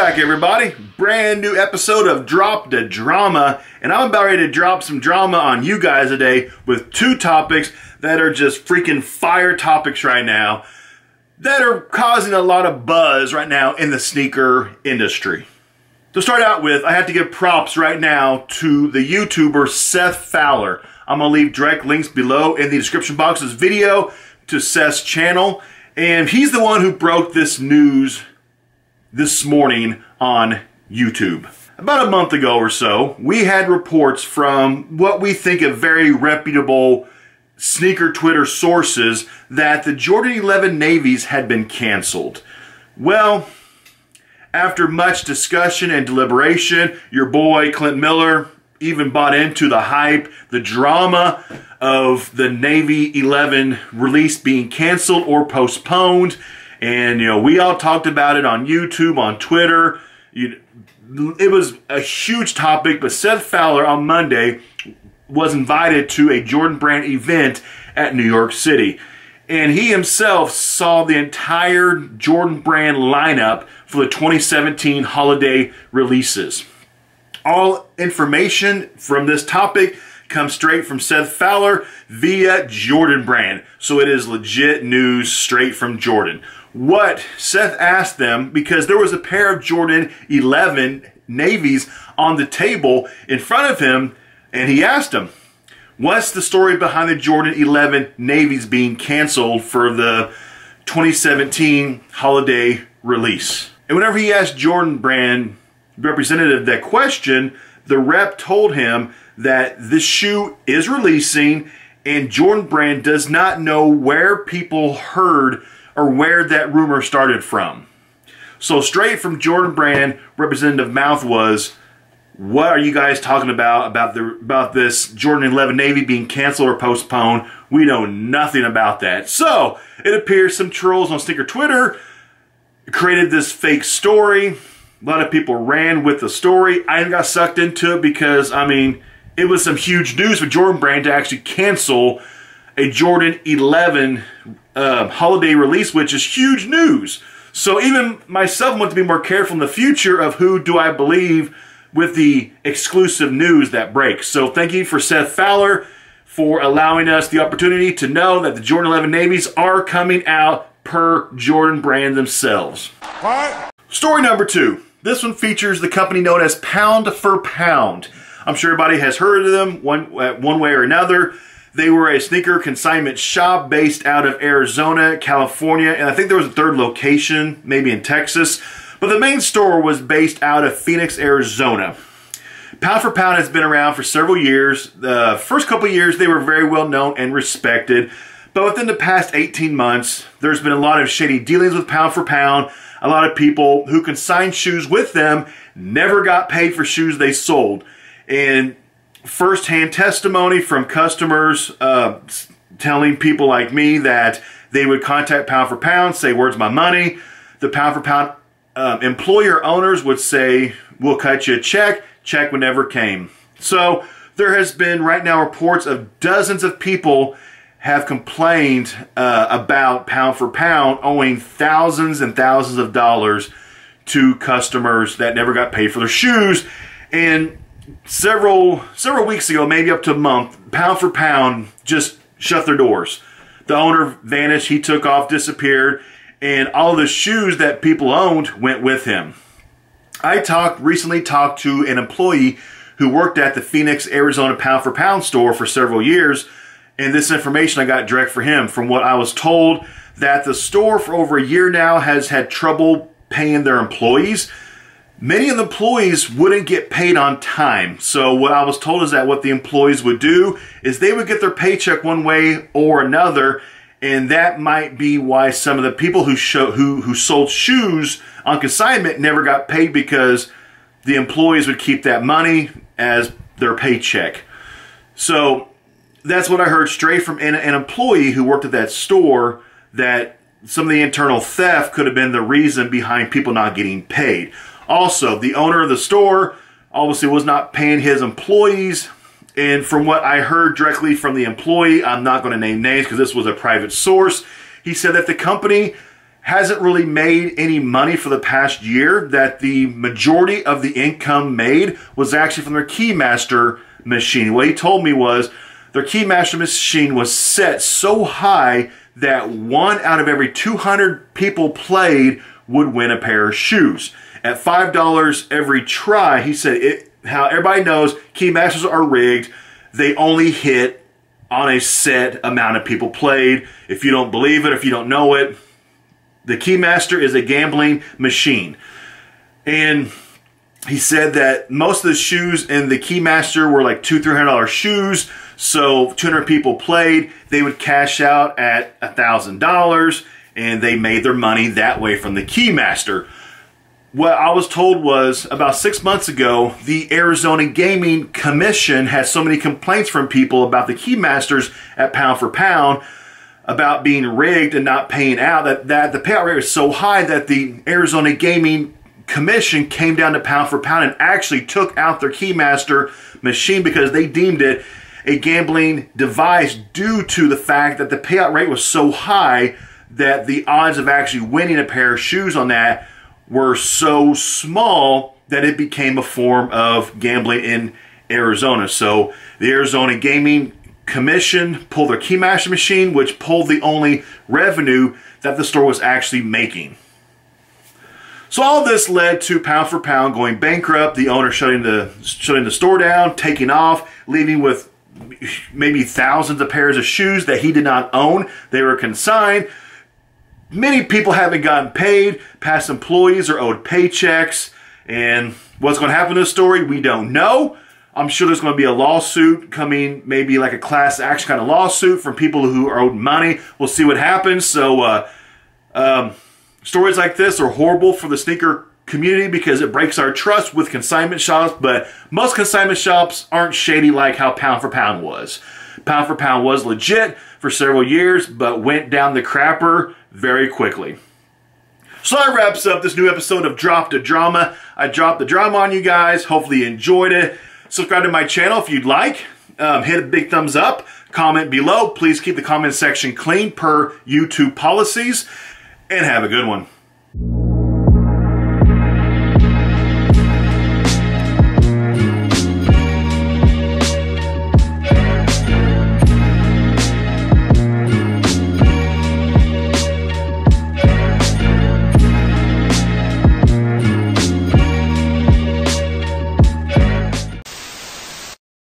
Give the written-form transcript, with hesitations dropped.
back, everybody. Brand new episode of Drop the Drama, and I'm about ready to drop some drama on you guys today with two topics that are just freaking fire topics right now that are causing a lot of buzz right now in the sneaker industry. To start out with, I have to give props right now to the YouTuber SETH FOWLER. I'm going to leave direct links below in the description box of this video to Seth's channel, and he's the one who broke this news this morning on YouTube. About a month ago or so, we had reports from what we think of very reputable sneaker Twitter sources that the Jordan 11 Navies had been canceled. Well, after much discussion and deliberation, your boy Clint Miller even bought into the hype, the drama of the Navy 11 release being canceled or postponed. And, you know, we all talked about it on YouTube, on Twitter. It was a huge topic, but SETH FOWLER on Monday was invited to a Jordan Brand event at New York City. And he himself saw the entire Jordan Brand lineup for the 2017 holiday releases. All information from this topic comes straight from SETH FOWLER via Jordan Brand. So it is legit news straight from Jordan. What Seth asked them, because there was a pair of Jordan 11 Navies on the table in front of him, and he asked them, what's the story behind the Jordan 11 Navies being canceled for the 2017 holiday release? And whenever he asked Jordan Brand representative that question, the rep told him that this shoe is releasing and Jordan Brand does not know where people heard or where that rumor started from. So straight from Jordan Brand, Representative mouth was, what are you guys talking about this Jordan 11 Navy being canceled or postponed? We know nothing about that. So it appears some trolls on sneaker Twitter created this fake story. A lot of people ran with the story. I got sucked into it because, I mean, it was some huge news for Jordan Brand to actually cancel a Jordan 11 holiday release, which is huge news. So even myself want to be more careful in the future of who do I believe with the exclusive news that breaks. So thank you for SETH FOWLER for allowing us the opportunity to know that the Jordan 11 Navies are coming out per Jordan Brand themselves. What? Story number two. This one features the company known as Pound for Pound. I'm sure everybody has heard of them one way or another. They were a sneaker consignment shop based out of Arizona, California, and I think there was a third location, maybe in Texas. But the main store was based out of Phoenix, Arizona. Pound for Pound has been around for several years. The first couple of years, they were very well known and respected. But within the past 18 months, there's been a lot of shady dealings with Pound for Pound. A lot of people who consigned shoes with them never got paid for shoes they sold. And first-hand testimony from customers telling people like me that they would contact Pound for Pound, say, where's my money? The Pound for Pound employer owners would say, we'll cut you a check. Check would never came. So there has been right now reports of dozens of people have complained about Pound for Pound owing thousands and thousands of dollars to customers that never got paid for their shoes. And several weeks ago, maybe up to a month, Pound for Pound just shut their doors. The owner vanished, he took off, disappeared, and all the shoes that people owned went with him. I recently talked to an employee who worked at the Phoenix, Arizona Pound for Pound store for several years, and this information I got direct for him. From what I was told, that the store for over a year now has had trouble paying their employees. Many of the employees wouldn't get paid on time. So what I was told is that what the employees would do is they would get their paycheck one way or another, and that might be why some of the people who sold shoes on consignment never got paid, because the employees would keep that money as their paycheck. So that's what I heard straight from an employee who worked at that store, that some of the internal theft could have been the reason behind people not getting paid. Also, the owner of the store obviously was not paying his employees. And from what I heard directly from the employee, I'm not going to name names because this was a private source, he said that the company hasn't really made any money for the past year, that the majority of the income made was actually from their Keymaster machine. What he told me was their Keymaster machine was set so high that 1 out of every 200 people played would win a pair of shoes. At $5 every try, he said, how everybody knows Keymasters are rigged. They only hit on a set amount of people played. If you don't believe it, if you don't know it, the Keymaster is a gambling machine. And he said that most of the shoes in the Keymaster were like $200-300 shoes. So 200 people played, they would cash out at $1,000, and they made their money that way from the Keymaster. What I was told was about 6 months ago, the Arizona Gaming Commission had so many complaints from people about the Keymasters at pound for pound about being rigged and not paying out, that the payout rate was so high that the Arizona Gaming Commission came down to pound for pound and actually took out their Keymaster machine because they deemed it a gambling device due to the fact that the payout rate was so high that the odds of actually winning a pair of shoes on that were so small that it became a form of gambling in Arizona. So the Arizona Gaming Commission pulled their Keymaster machine, which pulled the only revenue that the store was actually making. So all this led to pound for pound going bankrupt, the owner shutting the store down, taking off, leaving with maybe thousands of pairs of shoes that he did not own. They were consigned. Many people haven't gotten paid. Past employees are owed paychecks. And what's going to happen to the story, we don't know. I'm sure there's going to be a lawsuit coming, maybe like a class action kind of lawsuit from people who are owed money. We'll see what happens. So stories like this are horrible for the sneaker community because it breaks our trust with consignment shops, but most consignment shops aren't shady like how Pound for Pound was. Pound for Pound was legit for several years, but went down the crapper very quickly. So that wraps up this new episode of Drop the Drama. I dropped the drama on you guys. Hopefully you enjoyed it. Subscribe to my channel if you'd like. Hit a big thumbs up. Comment below. Please keep the comment section clean per YouTube policies. And have a good one.